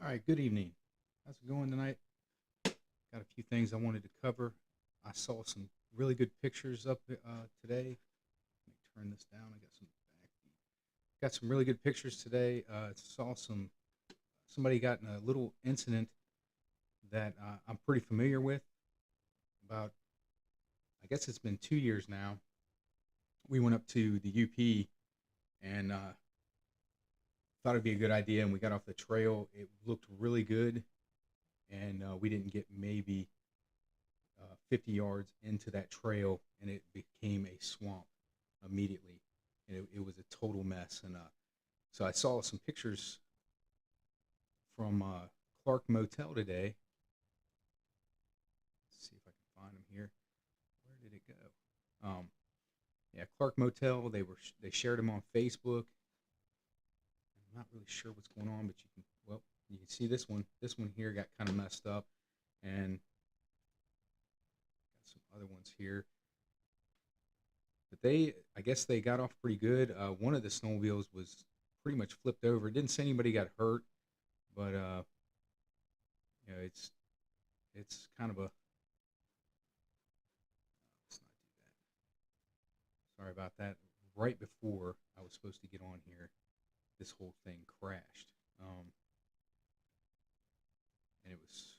All right, good evening. How's it going tonight? Got a few things I wanted to cover. I saw some really good pictures up today. Let me turn this down. I got some got some really good pictures today. Saw somebody got in a little incident that I'm pretty familiar with. About I guess it's been 2 years now. We went up to the UP and thought it'd be a good idea, and we got off the trail. It looked really good, and we didn't get maybe 50 yards into that trail, and it became a swamp immediately, and it was a total mess. And so I saw some pictures from Clark Motel today. Let's see if I can find them here. Where did it go? Yeah, Clark Motel. They shared them on Facebook. I'm not really sure what's going on, but you can see this one. This one here got kind of messed up, and got some other ones here. But I guess they got off pretty good. One of the snowmobiles was pretty much flipped over. It didn't say anybody got hurt, but it's kind of a. Let's not do that. Sorry about that. Right before I was supposed to get on here, this whole thing crashed, and it was.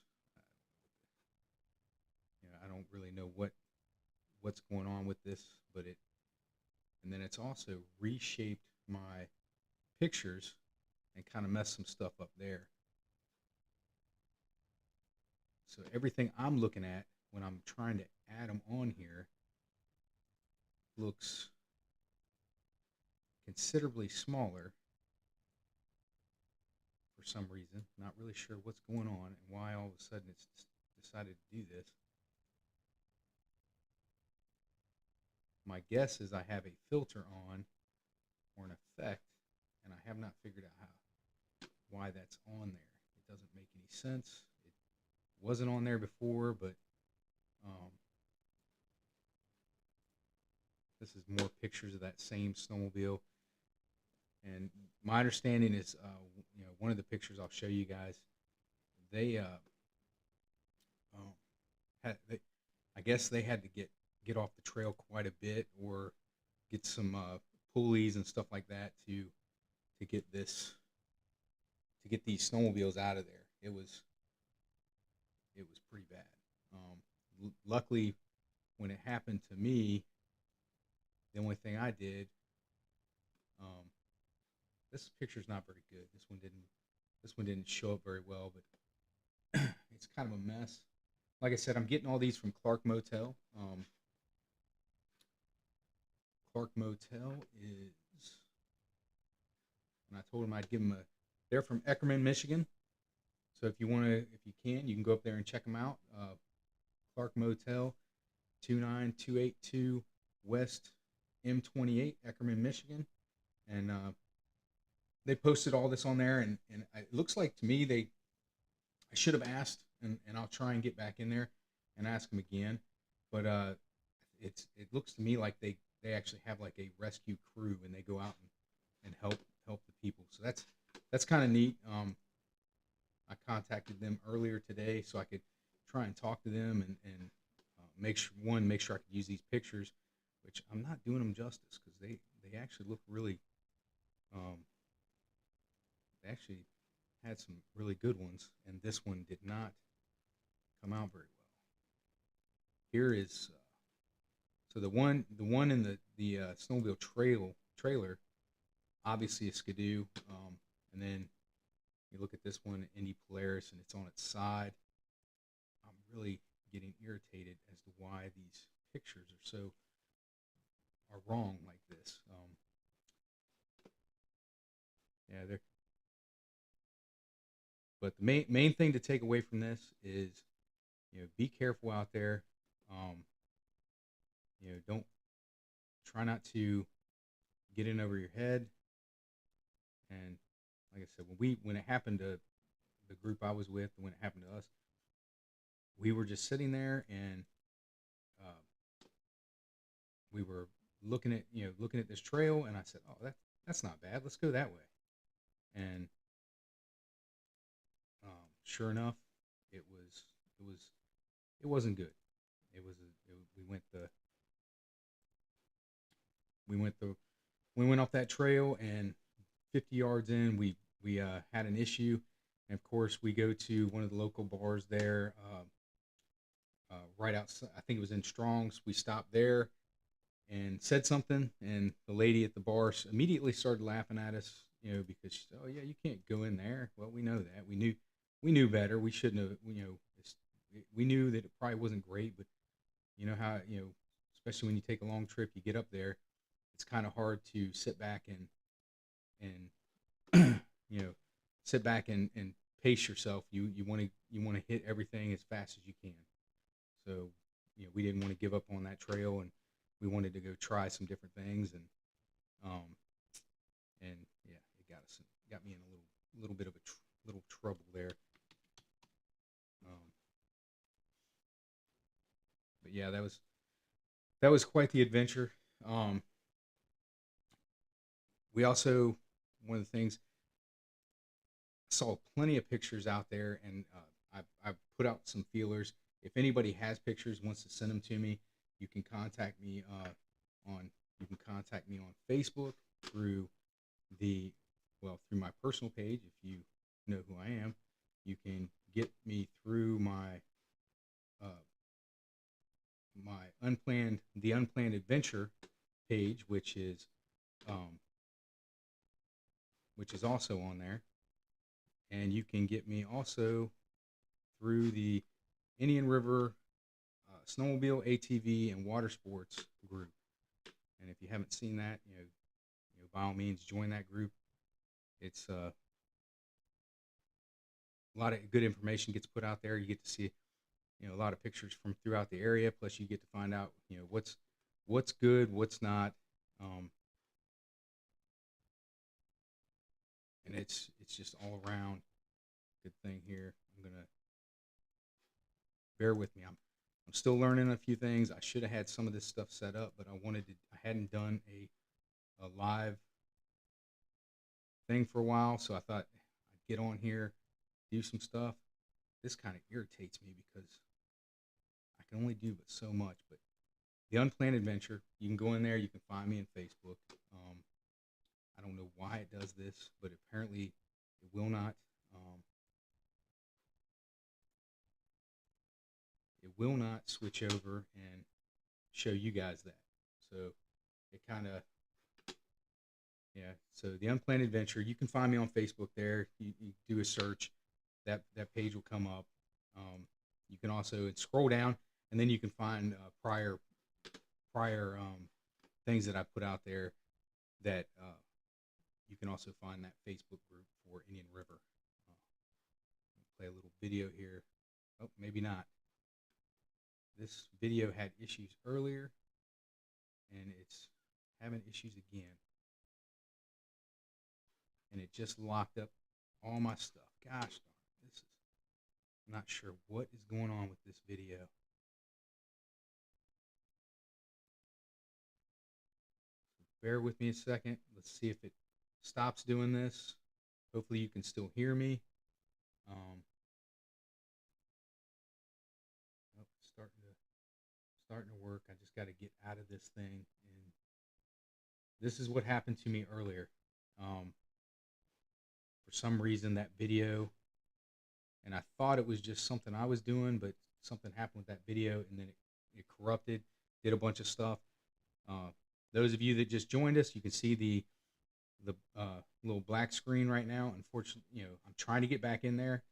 I don't really know what's going on with this, but it. And then it's also reshaped my pictures and kind of messed some stuff up there. So everything I'm looking at when I'm trying to add them on here looks considerably smaller for some reason. Not really sure what's going on and why all of a sudden it's decided to do this. My guess is I have a filter on or an effect, and I have not figured out why that's on there. It doesn't make any sense. It wasn't on there before, but this is more pictures of that same snowmobile. And my understanding is, one of the pictures I'll show you guys, they, I guess they had to get off the trail quite a bit, or get some pulleys and stuff like that to get these snowmobiles out of there. It was pretty bad. Luckily, when it happened to me, the only thing I did, this picture's not very good. This one didn't show up very well, but it's kind of a mess. Like I said, I'm getting all these from Clark Motel. Clark Motel is, and I told him I'd give them a. They're from Eckerman, Michigan. So if you can go up there and check them out. Clark Motel, 29282 West M28, Eckerman, Michigan, and they posted all this on there, and it looks like to me I should have asked, and I'll try and get back in there and ask them again, but it looks to me like they actually have like a rescue crew, and they go out and help the people. So that's kind of neat. I contacted them earlier today so I could try and talk to them and make sure I could use these pictures, which I'm not doing them justice because they actually look really. They actually had some really good ones, and this one did not come out very well. Here is so the one in the snowmobile trailer, obviously a Skidoo, and then you look at this one, Indy Polaris, and it's on its side. I'm really getting irritated as to why these pictures are wrong like this. Yeah, they're. But the main thing to take away from this is, be careful out there. Um, don't try not to get in over your head. And like I said, when it happened to the group I was with, when it happened to us, we were just sitting there, and uh, we were looking at this trail, and I said, "Oh, that's not bad. Let's go that way." And sure enough, it was it wasn't good. It was we went the we went the we went off that trail, and 50 yards in, we had an issue, and of course we go to one of the local bars there, right outside. I think it was in Strong's. We stopped there and said something, and the lady at the bar immediately started laughing at us, because she said, "Oh yeah, you can't go in there." Well, we know that. We knew better. We shouldn't have. We knew that it probably wasn't great, but you know how especially when you take a long trip, you get up there, it's kind of hard to sit back and sit back and pace yourself. You want to hit everything as fast as you can. So we didn't want to give up on that trail, and we wanted to go try some different things, um and yeah, it got me in a little bit of a little trouble there. Um, but yeah, that was quite the adventure. Um, we also One of the things, I saw plenty of pictures out there, and I've put out some feelers. If anybody has pictures, wants to send them to me, you can contact me on you can contact me on Facebook through the through my personal page. If you know who I am, you can get me through uh, my unplanned adventure page, um, which is also on there, and you can get me also through the Indian River snowmobile, ATV, and water sports group. And if you haven't seen that, by all means join that group. It's a lot of good information gets put out there. You get to see a lot of pictures from throughout the area. Plus, you get to find out what's good, what's not, um, and it's just all around good thing here. I'm gonna bear with me. I'm still learning a few things. I should have had some of this stuff set up, but I hadn't done a live thing for a while, so I thought I'd get on here, do some stuff. This kind of irritates me because I can only do but so much. But the Unplanned Adventure, you can go in there. You can find me on Facebook. I don't know why it does this, but apparently it will not. It will not switch over and show you guys that. So it kind of, yeah. So the Unplanned Adventure, you can find me on Facebook there. You do a search, that page will come up. You can also scroll down, and then you can find prior things that I put out there. That You can also find that Facebook group for Indian River. Play a little video here. Oh, maybe not. This video had issues earlier, and it's having issues again. And it just locked up all my stuff. Gosh darn, I'm not sure what is going on with this video. Bear with me a second. Let's see if it stops doing this. Hopefully you can still hear me. Starting to work. I just got to get out of this thing. And this is what happened to me earlier. For some reason, that video, and I thought it was just something I was doing, but something happened with that video, and then it corrupted, did a bunch of stuff. Those of you that just joined us, you can see the little black screen right now. Unfortunately, I'm trying to get back in there,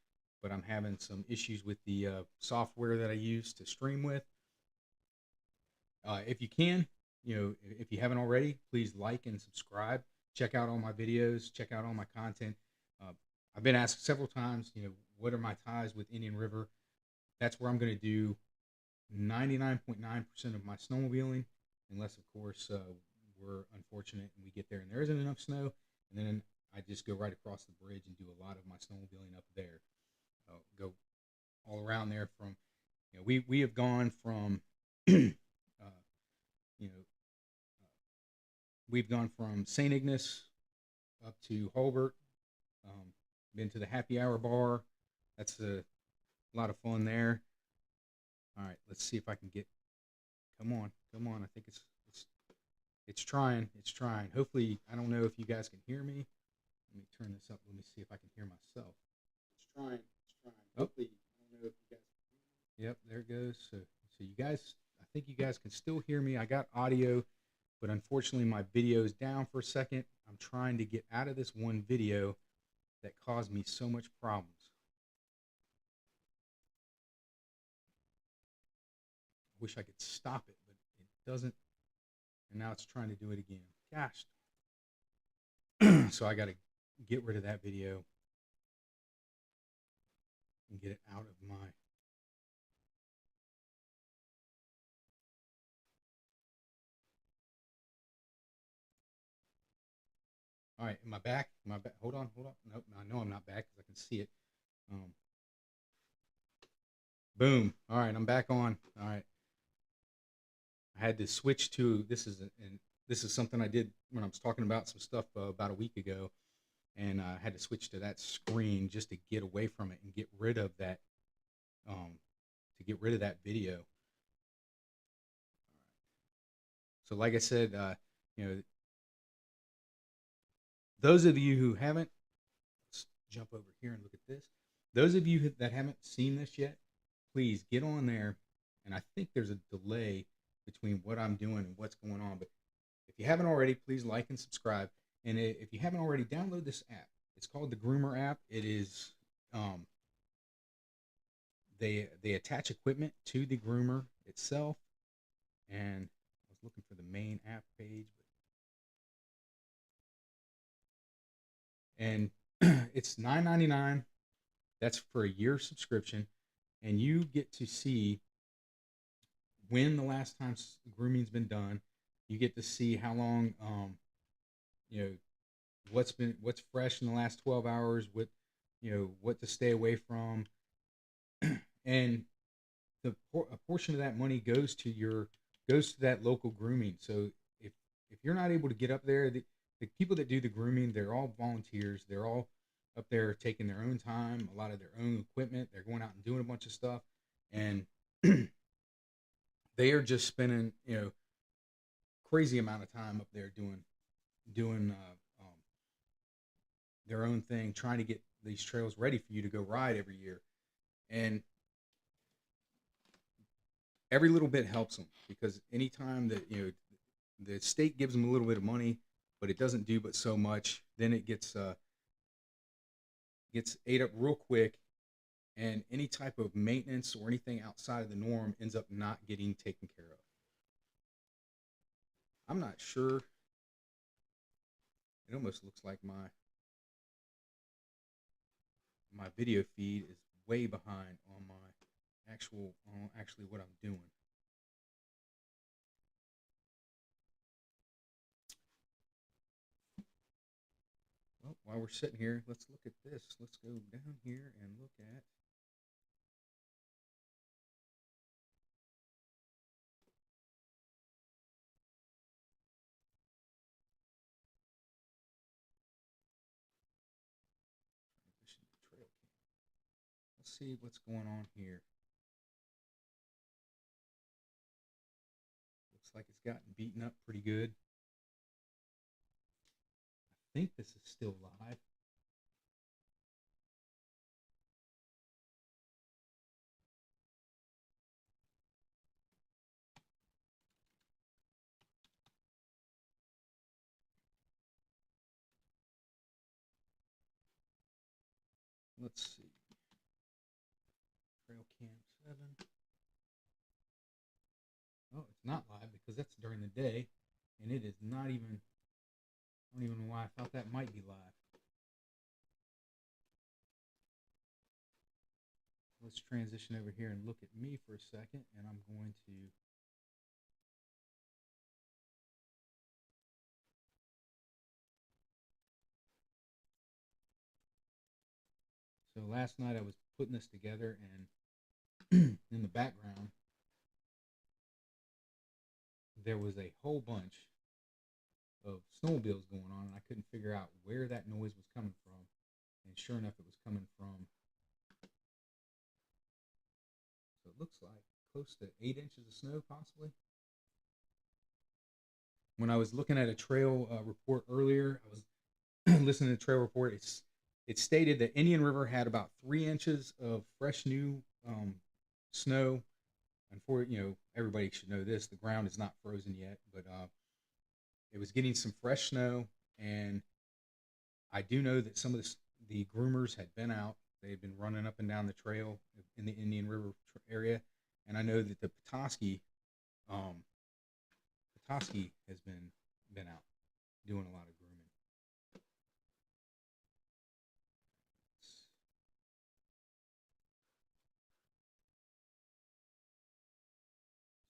but I'm having some issues with the software that I use to stream with. If you can, if you haven't already, please like and subscribe. Check out all my videos. Check out all my content. I've been asked several times, what are my ties with Indian River? That's where I'm going to do 99.9% of my snowmobiling, unless, of course, we're unfortunate and we get there and there isn't enough snow. And then I just go right across the bridge and do a lot of my snowmobiling up there. Go all around there from, we have gone from, we've gone from St. Ignace up to Hulbert, been to the Happy Hour Bar. that's a lot of fun there. All right, let's see if I can get. Come on, come on. I think it's trying. It's trying. Hopefully, I don't know if you guys can hear me. Let me turn this up. Let me see if I can hear myself. It's trying. It's trying. Hopefully, I don't know if you guys. Yep, there it goes. So you guys, I think you guys can still hear me. I got audio, but unfortunately, my video is down for a second. I'm trying to get out of this one video that caused me so much problems. I wish I could stop it, but it doesn't. And now it's trying to do it again. Gosh. So I got to get rid of that video and get it out of my. All right, am I back? Am I back? Hold on, hold on. Nope, I know I'm not back because I can see it. Um, Boom. All right, I'm back on. All right, I had to switch to this is something I did when I was talking about some stuff about a week ago, and I had to switch to that screen just to get away from it and get rid of that video. So, like I said, you know, those of you who haven't, let's jump over here and look at this. Those of you that haven't seen this yet, please get on there. And I think there's a delay between what I'm doing and what's going on. But if you haven't already, please like and subscribe. And if you haven't already, download this app. It's called the Groomer App. It is they attach equipment to the groomer itself. And I was looking for the main app page, and it's $9.99. That's for a year subscription, and you get to see when the last time grooming's been done. You get to see how long, you know, what's fresh in the last 12 hours, what to stay away from, and a portion of that money goes to that local grooming. So if you're not able to get up there, the people that do the grooming, they're all volunteers. They're all up there taking their own time, a lot of their own equipment. They're going out and doing a bunch of stuff, and they are just spending crazy amount of time up there doing their own thing, trying to get these trails ready for you to go ride every year. And every little bit helps them, because anytime that the state gives them a little bit of money, but it doesn't do but so much, then it gets ate up real quick, and any type of maintenance or anything outside of the norm ends up not getting taken care of. I'm not sure. It almost looks like my video feed is way behind on my actually what I'm doing. Well, while we're sitting here, let's look at this. Let's go down here and look at. Trail cam. Let's see what's going on here. Looks like it's gotten beaten up pretty good. I think this is still live. Let's see. Trail cam 7. Oh, it's not live because that's during the day, and it is not even. I don't even know why I thought that might be live. Let's transition over here and look at me for a second, and I'm going to. So last night I was putting this together, and in the background there was a whole bunch of snowmobiles going on, and I couldn't figure out where that noise was coming from. And sure enough, it was coming from So it looks like close to 8 inches of snow, possibly. When I was looking at a trail report earlier, I was listening to the trail report. It stated that Indian River had about 3 inches of fresh new snow. And for everybody should know this: the ground is not frozen yet, but it was getting some fresh snow. And I do know that some of the groomers had been out. They had been running up and down the trail in the Indian River area, and I know that the um, Petoskey has been out doing a lot of grooming.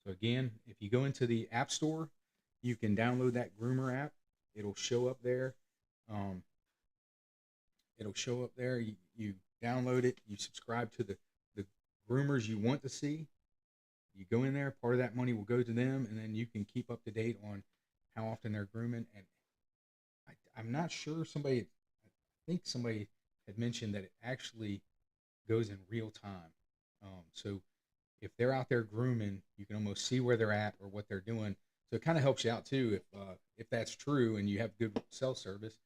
So again, if you go into the App Store, you can download that Groomer app. It'll show up there. Um, it'll show up there. You download it. You subscribe to the groomers you want to see. You go in there. Part of that money will go to them, and then you can keep up to date on how often they're grooming. And I'm not sure. I think somebody had mentioned that it actually goes in real time. So if they're out there grooming, you can almost see where they're at or what they're doing. So it kind of helps you out too. If that's true and you have good cell service,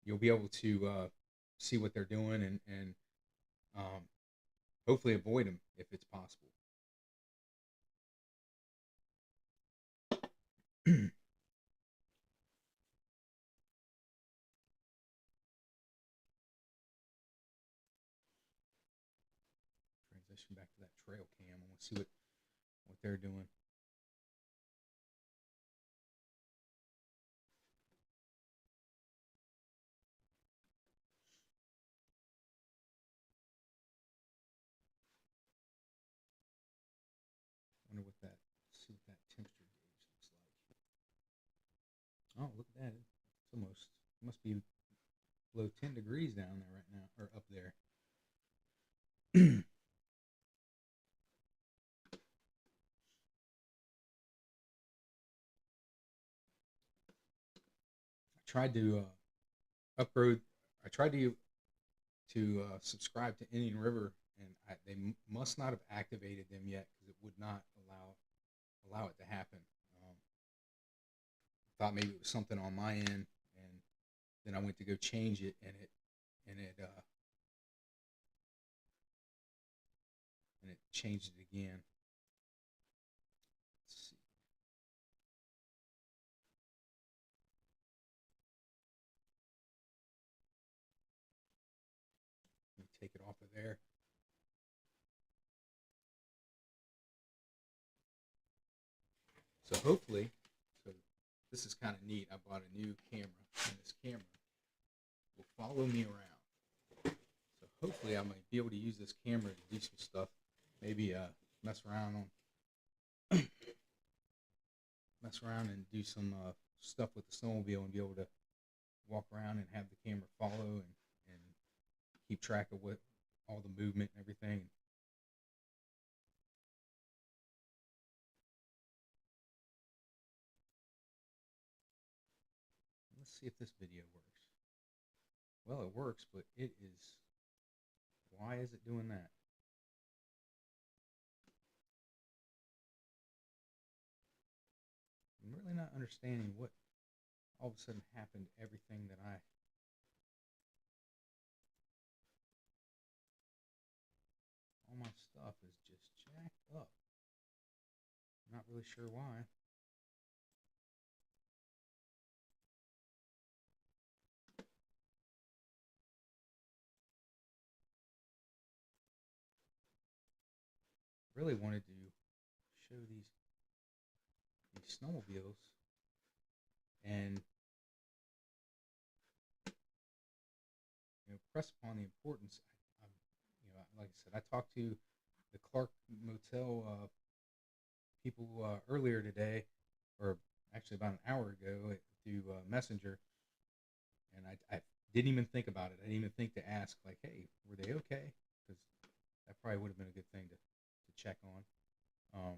you'll be able to see what they're doing and um, hopefully avoid them if it's possible. Transition back to that trail cam. I want to see what they're doing. Wonder what that see what that temperature gauge looks like. Oh, look at that! It's almost it must be below 10 degrees down there right now, or up there. I tried to upgrade. I tried to subscribe to Indian River, and they must not have activated them yet because it would not allow it to happen. Um, I thought maybe it was something on my end, and then I went to go change it, and it changed it again. Let's see. Let me take it off of there. So hopefully, so this is kind of neat. I bought a new camera, and this camera will follow me around. So hopefully, I might be able to use this camera to do some stuff. Maybe mess around on mess around and do some stuff with the snowmobile and be able to walk around and have the camera follow and keep track of what all the movement and everything. Let's see if this video works. Well, it works, but it is. Why is it doing that? I'm really not understanding what all of a sudden happened to everything that all my stuff is just jacked up. I'm not really sure why. Really wanted to show these snowmobiles and press upon the importance. Like I said, I talked to the Clark Motel people earlier today, or actually about an hour ago through Messenger, and I didn't even think about it. I didn't even think to ask, like, hey, were they okay? Because that probably would have been a good thing to check on. Um,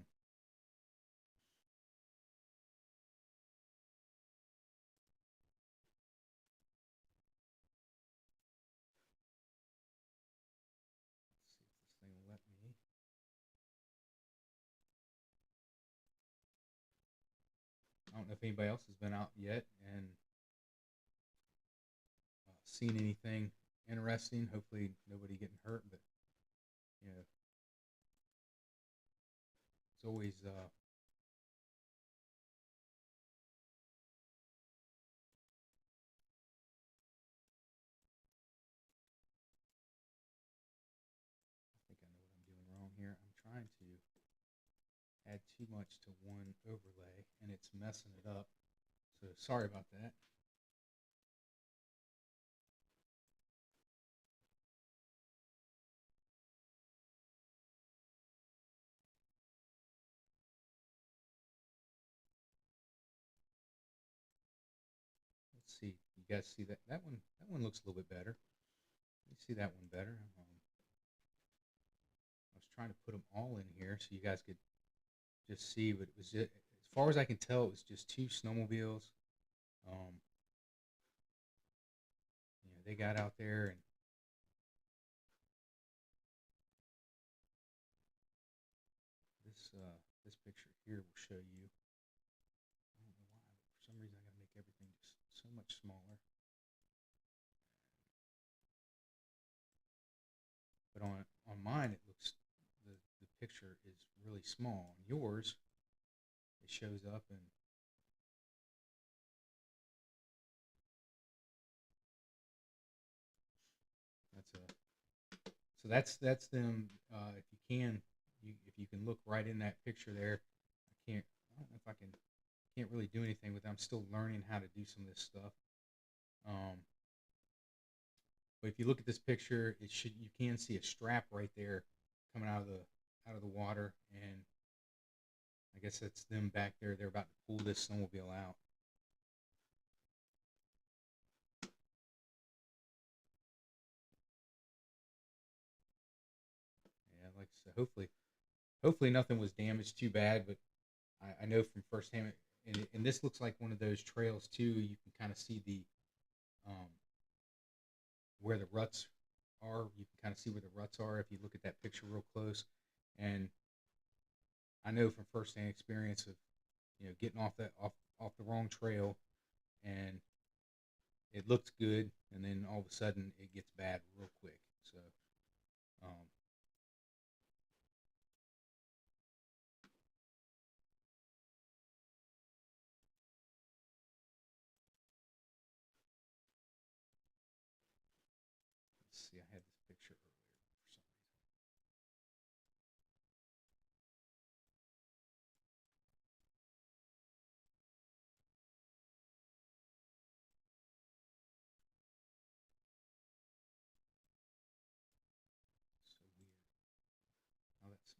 let's see if this thing will let me. I don't know if anybody else has been out yet and seen anything interesting. Hopefully nobody getting hurt, but you know, it's always I think I know what I'm doing wrong here. I'm trying to add too much to one overlay and it's messing it up. So sorry about that. Let's see. You guys see that? That one looks a little bit better. You see that one better. I was trying to put them all in here so you guys could just see, but it was just, as far as I can tell, it was just two snowmobiles. Um, they got out there and this picture here will show you. I don't know why, but for some reason I got to make everything just so much smaller. But on mine, it looks the picture is really small. On yours, it shows up and that's a so that's them. If you can, if you can look right in that picture there, I can't. I don't know if I can. Can't really do anything with it. I'm still learning how to do some of this stuff. Um, but if you look at this picture, you can see a strap right there coming out of the water, and I guess that's them back there. They're about to pull this snowmobile out. Yeah, like I said, hopefully nothing was damaged too bad. But I know from firsthand, and this looks like one of those trails too. You can kind of see the um, where the ruts are. You can kind of see where the ruts are if you look at that picture real close. And I know from firsthand experience of getting off the wrong trail, and it looks good, and then all of a sudden it gets bad real quick. So um, let's see. I had this picture earlier for some reason. So weird. Now that's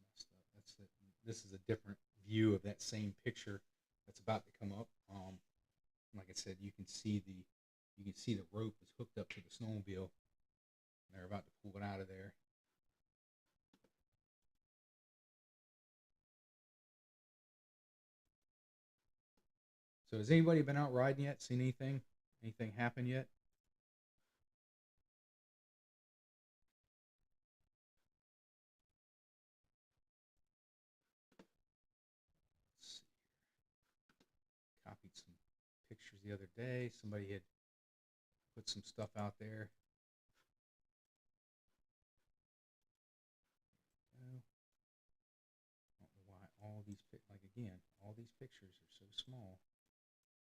messed up. This is a different view of that same picture that's about to come up. Like I said, you can see the rope is hooked up to the snowmobile. And they're about to pull it out of there. So has anybody been out riding yet? Seen anything? Anything happen yet? Let's see. Copied some pictures the other day. Somebody had put some stuff out there. Oh, I don't know why all these pictures are so small,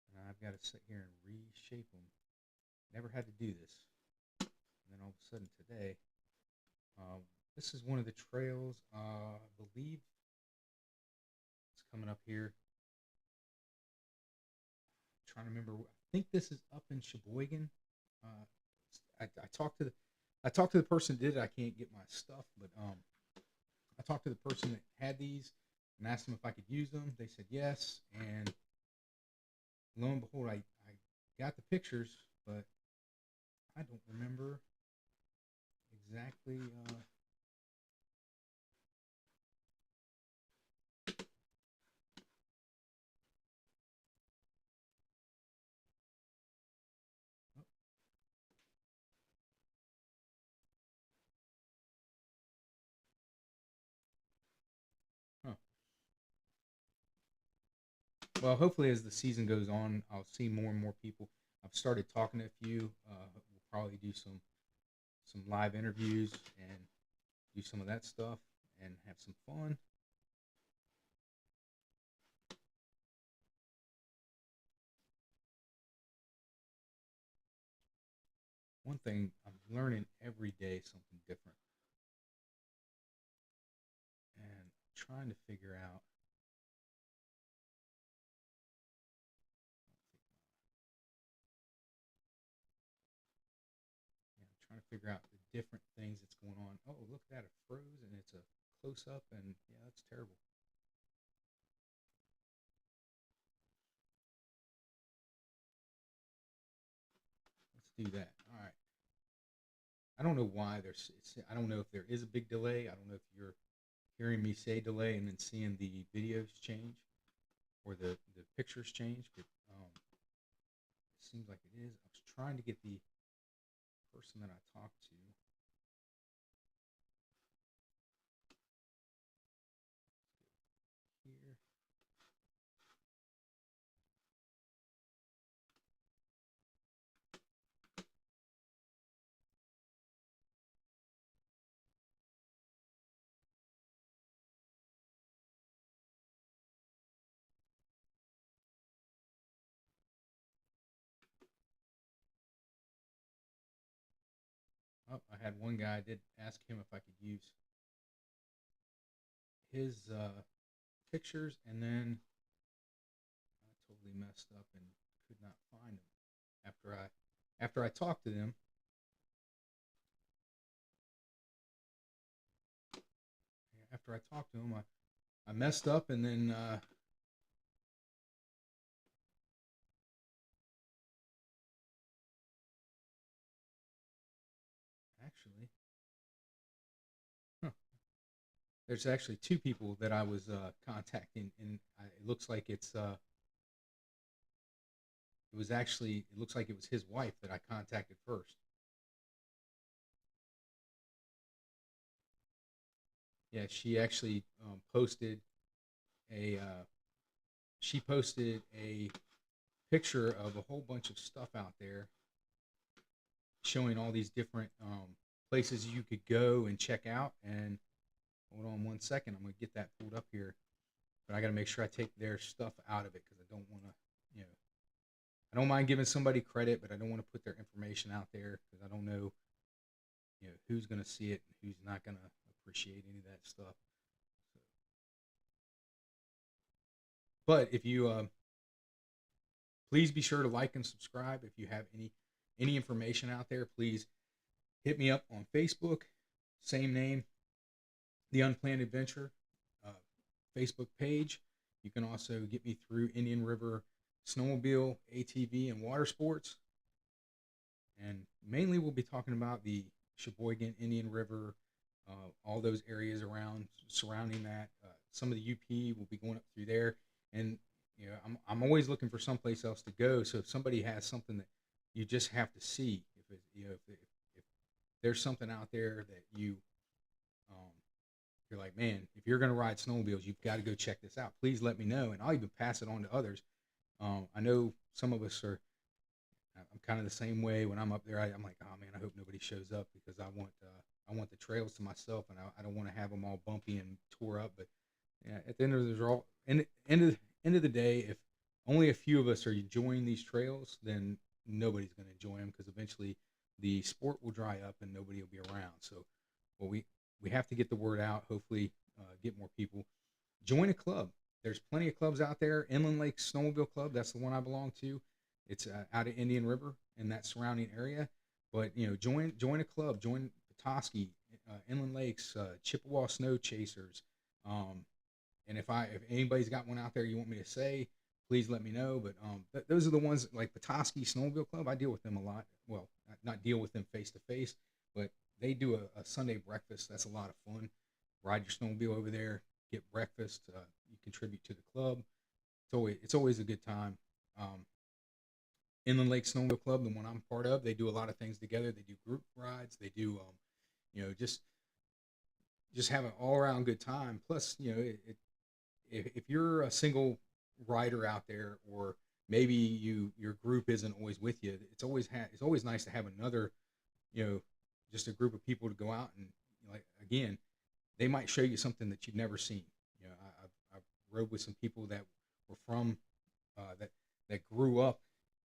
and I've got to sit here and reshape them. Never had to do this, and then all of a sudden today, um, this is one of the trails. I believe it's coming up here. I'm trying to remember. I think this is up in Sheboygan. Uh, I talked to the person that did it. I can't get my stuff, but I talked to the person that had these and asked them if I could use them. They said yes, and lo and behold, I got the pictures, but I don't remember exactly. Oh, huh. Well, hopefully as the season goes on, I'll see more and more people. I've started talking to a few. We'll probably do some live interviews and do some of that stuff and have some fun. One thing I'm learning every day something different, and trying to figure out. Yeah, I'm trying to figure out the different things that's going on. Oh, look at that! It froze, and it's a close up, and yeah, that's terrible. Let's do that. All right. I don't know why there's. I don't know if there is a big delay. I don't know if you're hearing me say delay and then seeing the videos change or the pictures change, but it seems like it is. I was trying to get the person that I talked to here. Oh, I had one guy. I did ask him if I could use his pictures, and then I totally messed up and could not find them after I talked to them. After I talked to him, I messed up, and then actually, huh, there's actually two people that I was contacting, and it looks like it looks like it was his wife that I contacted first. Yeah, she actually a posted a picture of a whole bunch of stuff out there showing all these different places you could go and check out. And hold on one second, I'm gonna get that pulled up here, but I got to make sure I take their stuff out of it because I don't want to, you know, I don't mind giving somebody credit, but I don't want to put their information out there because I don't know, who's gonna see it and who's not gonna appreciate any of that stuff. So, but if you please be sure to like and subscribe. If you have any information out there, please hit me up on Facebook, same name, the Unplanned Adventure uh, Facebook page. You can also get me through Indian River Snowmobile, ATV, and water sports. And mainly, we'll be talking about the Sheboygan, Indian River, all those areas around surrounding that. Some of the UP will be going up through there, and I'm always looking for someplace else to go. So if somebody has something that you just have to see, if it, if there's something out there that um, you're like, man, if you're going to ride snowmobiles, you've got to go check this out. Please let me know, and I'll even pass it on to others. I know some of us are. I'm kind of the same way when I'm up there. I'm like, oh man, I hope nobody shows up because I want the trails to myself, and I don't want to have them all bumpy and tore up. But yeah, at the end of end of the day, if only a few of us are enjoying these trails, then nobody's going to enjoy them because eventually the sport will dry up and nobody will be around. So, well, we have to get the word out. Hopefully, get more people. Join a club. There's plenty of clubs out there. Inland Lake Snowmobile Club, that's the one I belong to. It's out of Indian River and that surrounding area. But join a club. Join Petoskey, Inland Lakes, Chippewa Snow Chasers. Um, and if anybody's got one out there you want me to say, please let me know. But those are the ones like Petoskey Snowmobile Club. I deal with them a lot. Well, not deal with them face to face, but they do a Sunday breakfast. That's a lot of fun. Ride your snowmobile over there, get breakfast. You contribute to the club. It's always a good time. Um, Inland Lake Snowmobile Club, the one I'm part of, they do a lot of things together. They do group rides. They do, just have an all around good time. Plus, if you're a single rider out there, or maybe your group isn't always with you. It's always nice to have another, you know, just a group of people to go out and, like, again, they might show you something that you've never seen. You know, I've rode with some people that were from that grew up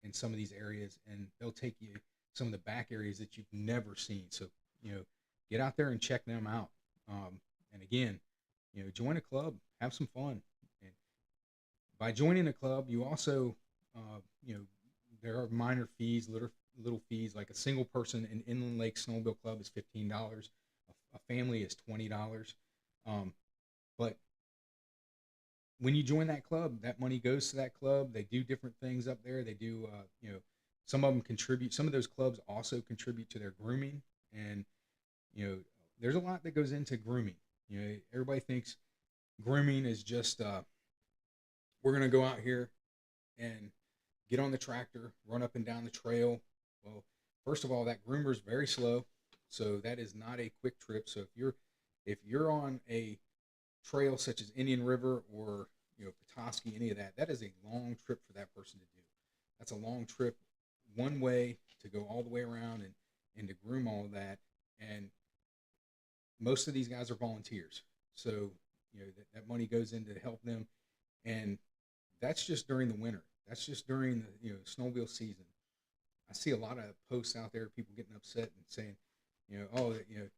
in some of these areas, and they'll take you some of the back areas that you've never seen. So, you know, get out there and check them out. And again, you know, join a club, have some fun. And by joining a club, you also, you know, there are minor fees, little fees. Like a single person in Inland Lake Snowmobile Club is $15. A family is $20. But when you join that club, that money goes to that club. They do different things up there. They do, you know, some of them contribute. Some of those clubs also contribute to their grooming, and, you know, there's a lot that goes into grooming. You know, everybody thinks grooming is just we're gonna go out here and get on the tractor, run up and down the trail. Well, first of all, that groomer is very slow, so that is not a quick trip. So if you're on a trail such as Indian River or, you know, Petoskey, any of that, that is a long trip for that person to do. That's a long trip one way to go all the way around and to groom all of that. And most of these guys are volunteers, so, you know, that money goes in to help them, and that's just during the winter. That's just during the, you know, snowmobile season. I see a lot of posts out there, people getting upset and saying, you know, oh, you know,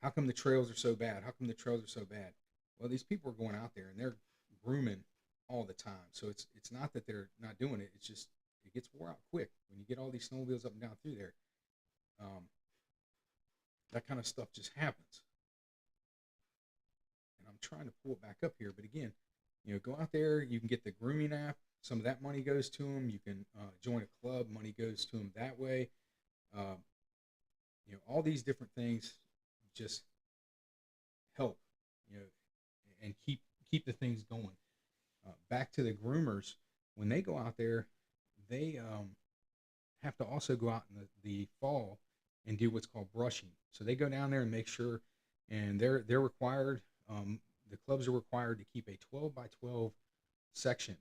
how come the trails are so bad? How come the trails are so bad? Well, these people are going out there and they're grooming all the time. So it's not that they're not doing it. It's just it gets wore out quick when you get all these snowmobiles up and down through there. Um, that kind of stuff just happens. And I'm trying to pull it back up here, but again, you know, go out there. You can get the grooming app. Some of that money goes to them. You can join a club. Money goes to them that way. Uh, you know, all these different things just help, you know, and keep the things going. Back to the groomers, when they go out there, they have to also go out in the fall and do what's called brushing. So they go down there and make sure, and they're required. The clubs are required to keep a 12 by 12 section.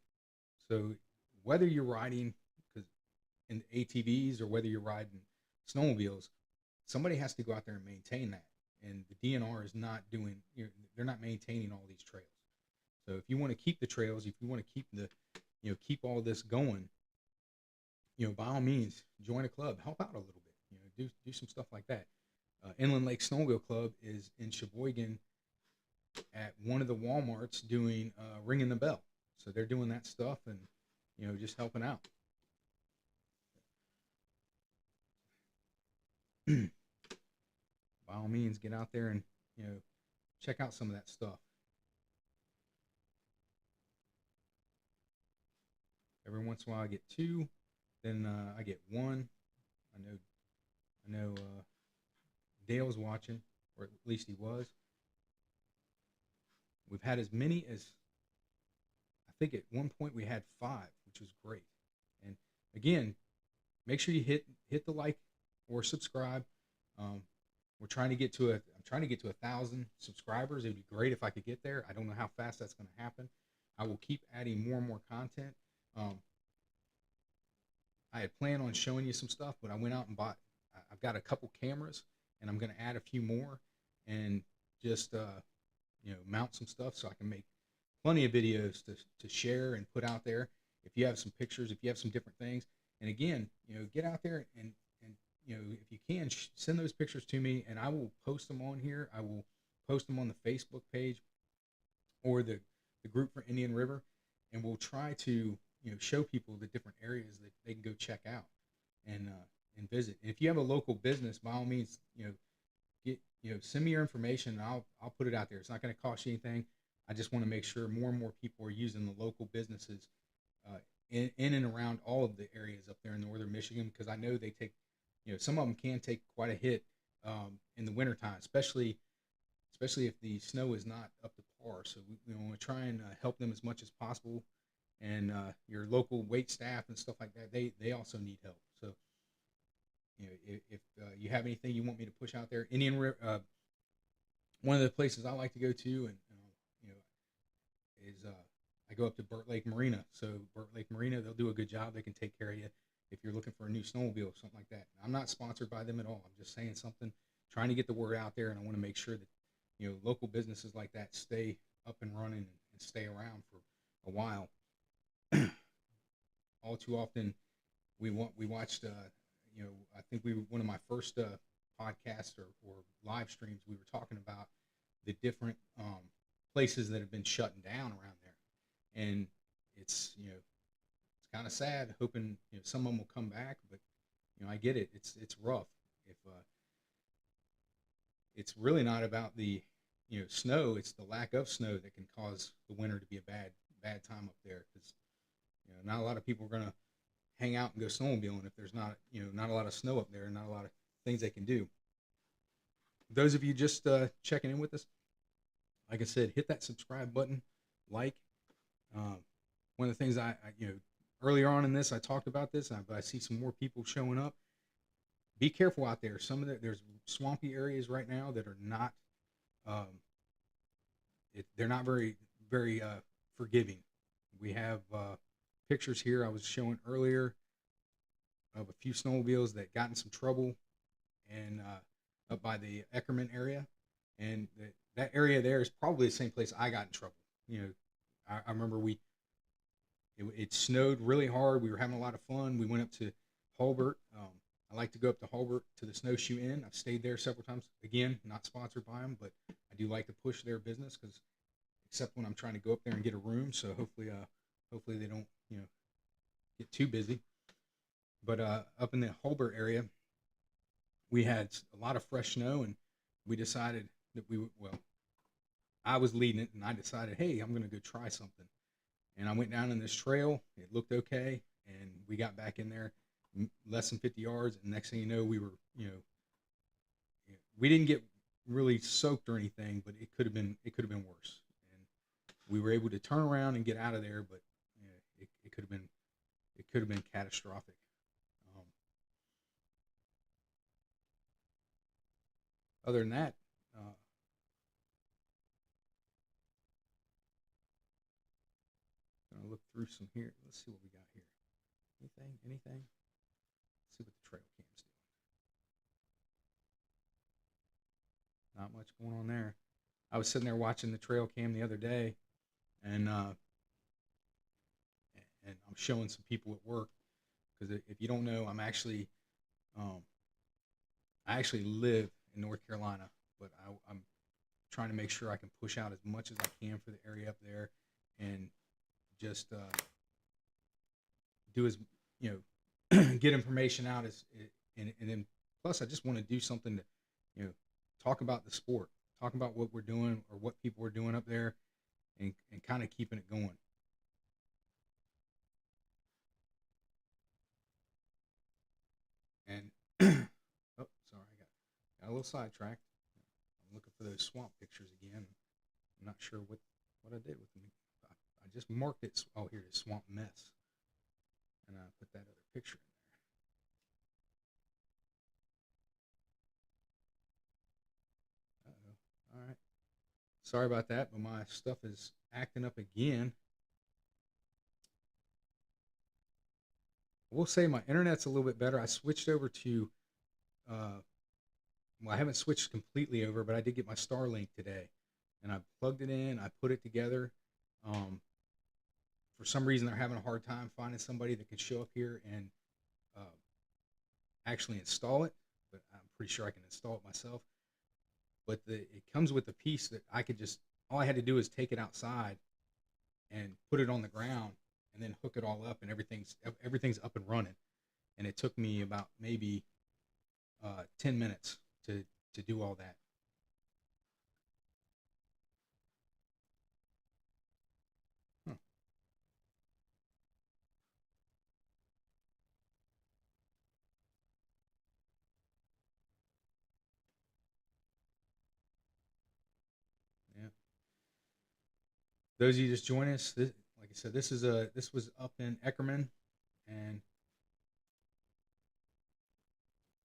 So whether you're riding in ATVs or whether you're riding snowmobiles, somebody has to go out there and maintain that. And the DNR is not doing, you know, they're not maintaining all these trails. So if you want to keep the trails, if you want to keep keep all this going, you know, by all means, join a club, help out a little bit, you know, do some stuff like that. Inland Lake Snowmobile Club is in Sheboygan at one of the Walmarts doing ringing the bell. So they're doing that stuff and, you know, just helping out. By all means, get out there and, you know, check out some of that stuff. Every once in a while, I get two, then I get one. I know. Dale's watching, or at least he was. We've had as many as, I think at one point we had 5, which was great. And again, make sure you hit the like or subscribe. I'm trying to get to 1,000 subscribers. It'd be great if I could get there. I don't know how fast that's going to happen. I will keep adding more and more content. I had planned on showing you some stuff, but I went out and bought. I've got a couple cameras, and I'm going to add a few more, and just mount some stuff so I can make plenty of videos to share and put out there. If you have some pictures, if you have some different things, and again, you know, get out there and you know, if you can, send those pictures to me, and I will post them on here. I will post them on the Facebook page or the group for Indian River, and we'll try to, you know, show people the different areas that they can go check out and visit. And if you have a local business, by all means, you know, send me your information, and I'll put it out there. It's not going to cost you anything. I just want to make sure more and more people are using the local businesses in and around all of the areas up there in northern Michigan, because I know they take, you know, some of them can take quite a hit in the wintertime, especially if the snow is not up to par. So we want to try and help them as much as possible. And your local wait staff and stuff like that, they also need help. So, you know, if you have anything you want me to push out there, Indian River, one of the places I like to go to, and you know, is I go up to Burt Lake Marina. So Burt Lake Marina, they'll do a good job. They can take care of you if you're looking for a new snowmobile or something like that. I'm not sponsored by them at all. I'm just saying something, trying to get the word out there, and I want to make sure that local businesses like that stay up and running and stay around for a while. All too often, we watched. I think one of my first podcasts or live streams. We were talking about the different places that have been shutting down around there, and it's kind of sad. Hoping some of them will come back, but I get it. It's rough. If it's really not about the snow, it's the lack of snow that can cause the winter to be a bad time up there, because not a lot of people are gonna hang out and go snowmobiling if there's not a lot of snow up there and not a lot of things they can do. Those of you just checking in with us, like I said, hit that subscribe button, like. One of the things I earlier on in this I talked about this, but I see some more people showing up. Be careful out there. There's swampy areas right now that are not they're not very forgiving. We have pictures here I was showing earlier of a few snowmobiles that got in some trouble and up by the Eckerman area, and that area there is probably the same place I got in trouble. I remember it snowed really hard. We were having a lot of fun. We went up to Hulbert. I like to go up to Hulbert to the Snowshoe Inn. I've stayed there several times. Again, not sponsored by them, but I do like to push their business, because except when I'm trying to go up there and get a room. So hopefully they don't get too busy. But up in the Hulbert area, we had a lot of fresh snow, and we decided that I was leading it, and I decided, hey, I'm going to go try something. And I went down in this trail. It looked okay, and we got back in there less than 50 yards, and next thing you know, we were, we didn't get really soaked or anything, but it could have been worse. And we were able to turn around and get out of there, but it could have been catastrophic. Other than that, gonna look through some here. Let's see what we got here. Anything? Let's see what the trail cam's doing. Not much going on there. I was sitting there watching the trail cam the other day, and I'm showing some people at work, because if you don't know, I actually live in North Carolina, but I'm trying to make sure I can push out as much as I can for the area up there, and just do as get information out and then plus I just want to do something to talk about the sport, talk about what we're doing or what people are doing up there, and kind of keeping it going. And oh, sorry, I got a little sidetracked. I'm looking for those swamp pictures again. I'm not sure what I did with them. I just marked it. Oh, here it is, swamp mess, and I put that other picture in there. Uh-oh. All right. Sorry about that, but my stuff is acting up again. I will say my internet's a little bit better. I switched over to, I haven't switched completely over, but I did get my Starlink today, and I plugged it in. I put it together. For some reason, they're having a hard time finding somebody that can show up here and actually install it, but I'm pretty sure I can install it myself. But it comes with a piece that all I had to do is take it outside and put it on the ground, and then hook it all up, and everything's up and running. And it took me about maybe 10 minutes to do all that. Huh. Yeah. Those of you just join us, like I said, this was up in Eckerman, and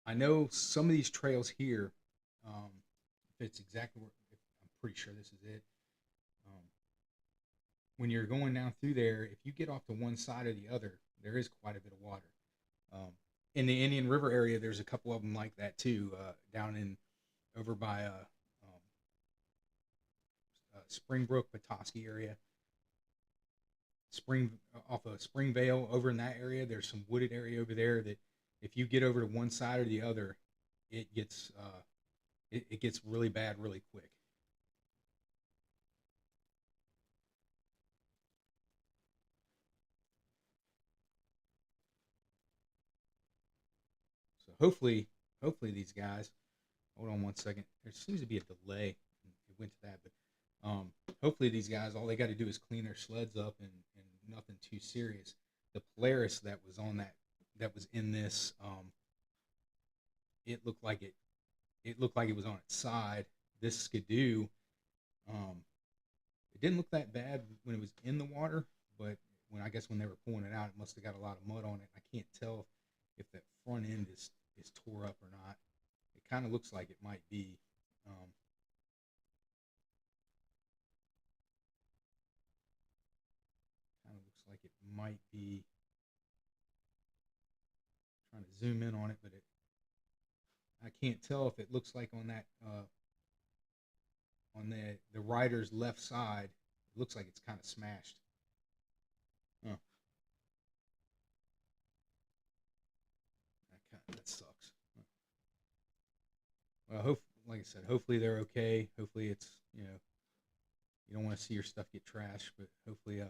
I know some of these trails here. If it's exactly where, I'm pretty sure this is it. Um, when you're going down through there, if you get off to one side or the other, there is quite a bit of water. Um, in the Indian River area, there's a couple of them like that too. Down in over by Springbrook, Petoskey area, Spring off of Springvale over in that area. There's some wooded area over there that if you get over to one side or the other, it gets really bad really quick. So hopefully these guys. Hold on one second. There seems to be a delay. It went to that, but hopefully these guys, all they got to do is clean their sleds up and nothing too serious. The Polaris that was on that was in this, it looked like it looked like it was on its side. This Skidoo, um, it didn't look that bad when it was in the water, but I guess when they were pulling it out, it must have got a lot of mud on it. I can't tell if that front end is tore up or not. It kind of looks like it might be. Um, Kind of looks like it might be. Trying to zoom in on it, but I can't tell if it looks like on that on the rider's left side. It looks like it's kind of smashed. Huh. That sucks. Well, like I said, hopefully they're okay. Hopefully it's you don't want to see your stuff get trashed, but hopefully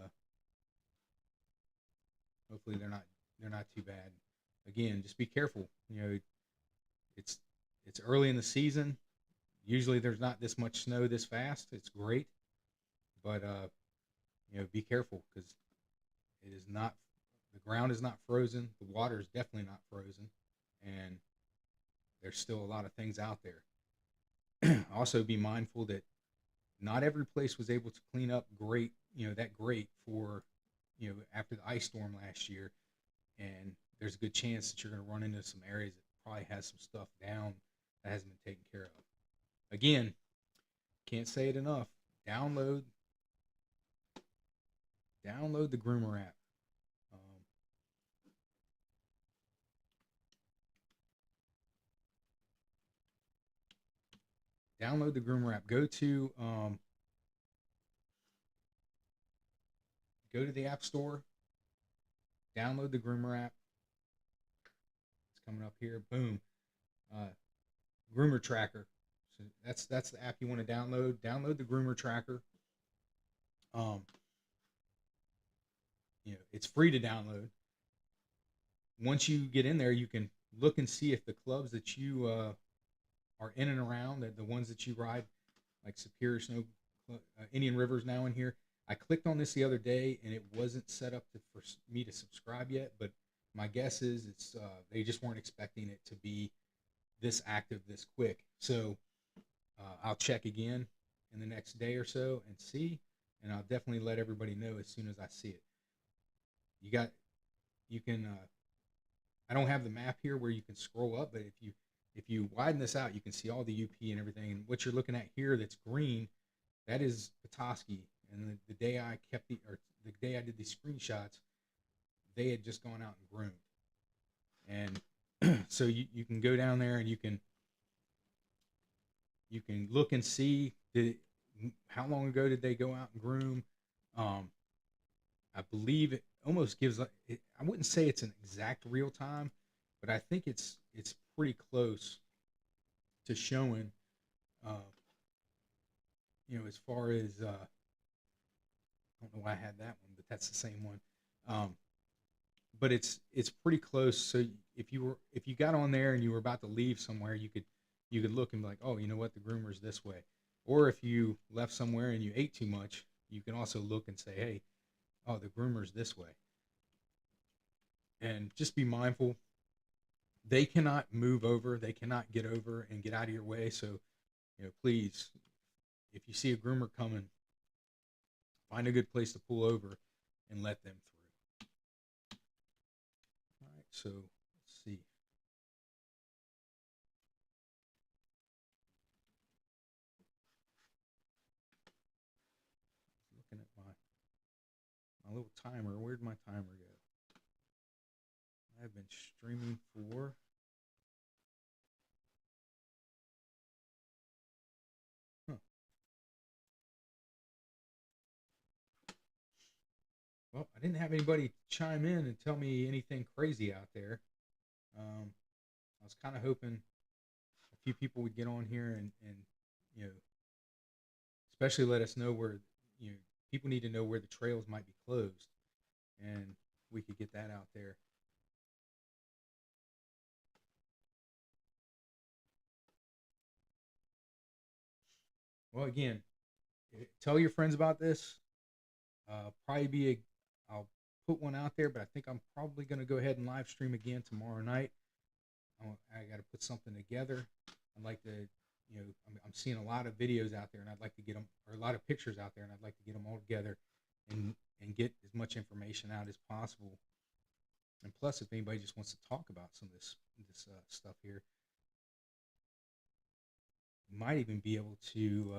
they're not too bad. Again, just be careful. It's it's early in the season. Usually there's not this much snow this fast. It's great, but be careful because it is not. The ground is not frozen. The water is definitely not frozen, and there's still a lot of things out there. Also, be mindful that not every place was able to clean up great. That great for after the ice storm last year, and there's a good chance that you're going to run into some areas that probably has some stuff down that hasn't been taken care of. Again, can't say it enough. Download download the Groomer app. Um, Download the Groomer app. Go to the App Store. Download the Groomer app. It's coming up here. Boom. Uh, Groomer Tracker. So that's the app you want to download. Download the Groomer Tracker. Um, it's free to download. Once you get in there, you can look and see if the clubs that you are in and around, the ones that you ride, like Superior Snow, Indian River's now in here. I clicked on this the other day and it wasn't set up for me to subscribe yet, but my guess is it's they just weren't expecting it to be this active this quick. So I'll check again in the next day or so and see, and I'll definitely let everybody know as soon as I see it. You can. I don't have the map here where you can scroll up, but if you widen this out, you can see all the UP and everything. And what you're looking at here, that's green, that is Petoskey. And the day I kept the day I did these screenshots, they had just gone out and groomed. And so you can go down there and you can look and see how long ago did they go out and groom. Um, I believe it almost gives. I wouldn't say it's an exact real time, but I think it's pretty close to showing. Uh, as far as I don't know why I had that one, but that's the same one. Um, but it's pretty close. So if you got on there and you were about to leave somewhere, you could look and be like, oh, you know what, the groomer's this way. Or if you left somewhere and you ate too much, you can also look and say, hey, oh, the groomer's this way. And just be mindful. They cannot move over. They cannot get over and get out of your way. So, please, if you see a groomer coming, find a good place to pull over and let them through. All right, so let's see. Looking at my little timer. Where'd my timer go? I've been streaming for. Huh. Well, I didn't have anybody chime in and tell me anything crazy out there. I was kind of hoping a few people would get on here and you know, especially let us know where, people need to know where the trails might be closed, and we could get that out there. Well, again, tell your friends about this. Probably be I'll put one out there, but I think I'm probably going to go ahead and live stream again tomorrow night. I got to put something together. I'd like to, I'm seeing a lot of videos out there, and I'd like to get them, or a lot of pictures out there, and I'd like to get them all together and get as much information out as possible. And plus, if anybody just wants to talk about some of this stuff here, you might even be able to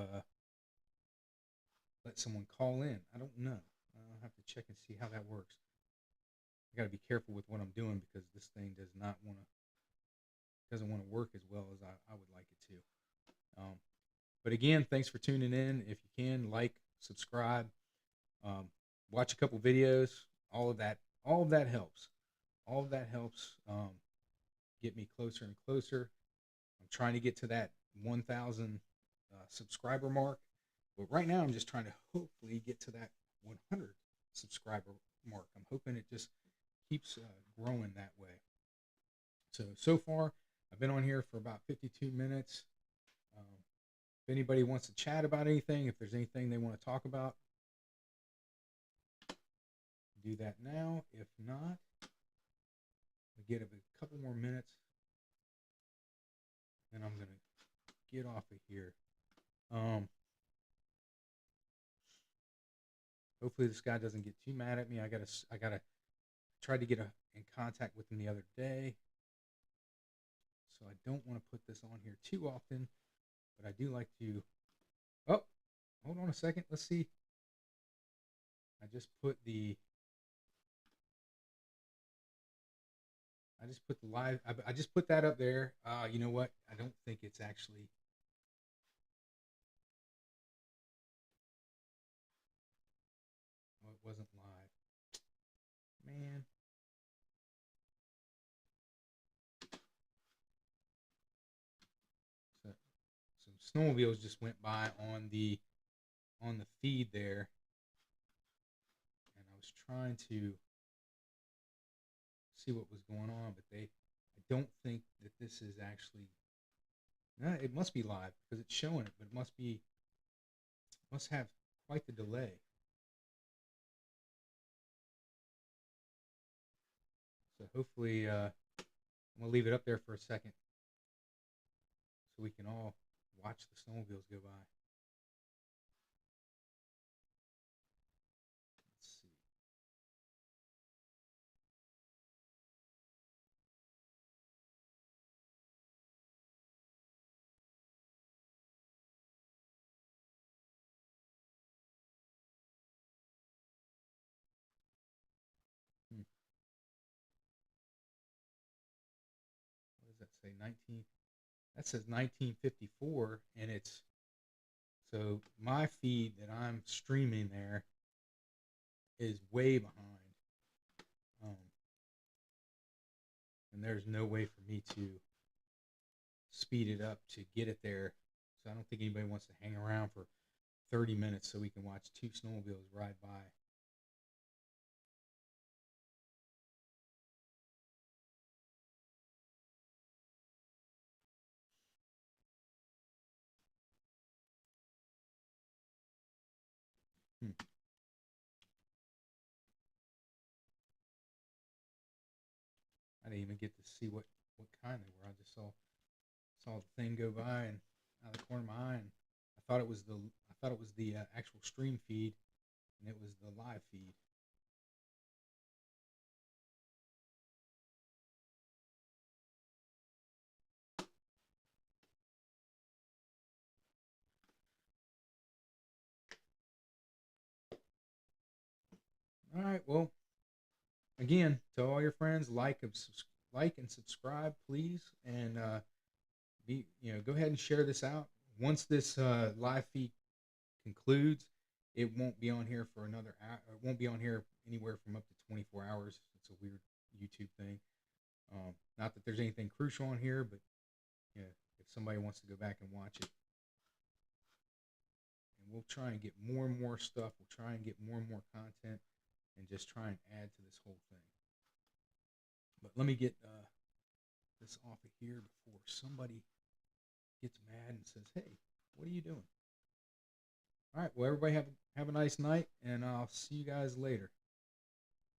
let someone call in. I don't know. I'll have to check and see how that works. I got to be careful with what I'm doing because this thing doesn't want to work as well as I would like it to. But again, thanks for tuning in. If you can, like, subscribe, watch a couple videos. All of that helps. All of that helps get me closer and closer. I'm trying to get to that 1,000 subscriber mark. But right now, I'm just trying to hopefully get to that 100 subscriber mark. I'm hoping it just keeps growing that way. So far, I've been on here for about 52 minutes. If anybody wants to chat about anything, if there's anything they want to talk about, do that now. If not, we get a couple more minutes, and I'm going to get off of here. Hopefully this guy doesn't get too mad at me. I gotta try to get in contact with him the other day, so I don't want to put this on here too often, but I do like to. Oh, hold on a second. Let's see. I just put the live. I just put that up there. You know what? I don't think it's actually. Oh, it wasn't live. Man. So some snowmobiles just went by on the feed there, and I was trying to see what was going on, but I don't think that this is actually. No, it must be live because it's showing it, but it must have quite the delay. So hopefully, I'm gonna leave it up there for a second so we can all watch the snowmobiles go by. Let's see. What does that say? 19. That says 1954, and it's so my feed that I'm streaming there is way behind, and there's no way for me to speed it up to get it there. So I don't think anybody wants to hang around for 30 minutes so we can watch two snowmobiles ride by. Hmm. I didn't even get to see what kind they were. I just saw the thing go by and out of the corner of my eye, and I thought it was the actual stream feed, and it was the live feed. All right. Well, again, to all your friends, like and subscribe, please, and go ahead and share this out. Once this live feed concludes, it won't be on here for another hour. It won't be on here anywhere from up to 24 hours. It's a weird YouTube thing. Not that there's anything crucial on here, but if somebody wants to go back and watch it, and we'll try and get more and more stuff. We'll try and get more and more content, and just try and add to this whole thing. But let me get this off of here before somebody gets mad and says, "Hey, what are you doing?" All right. Well, everybody have a nice night, and I'll see you guys later.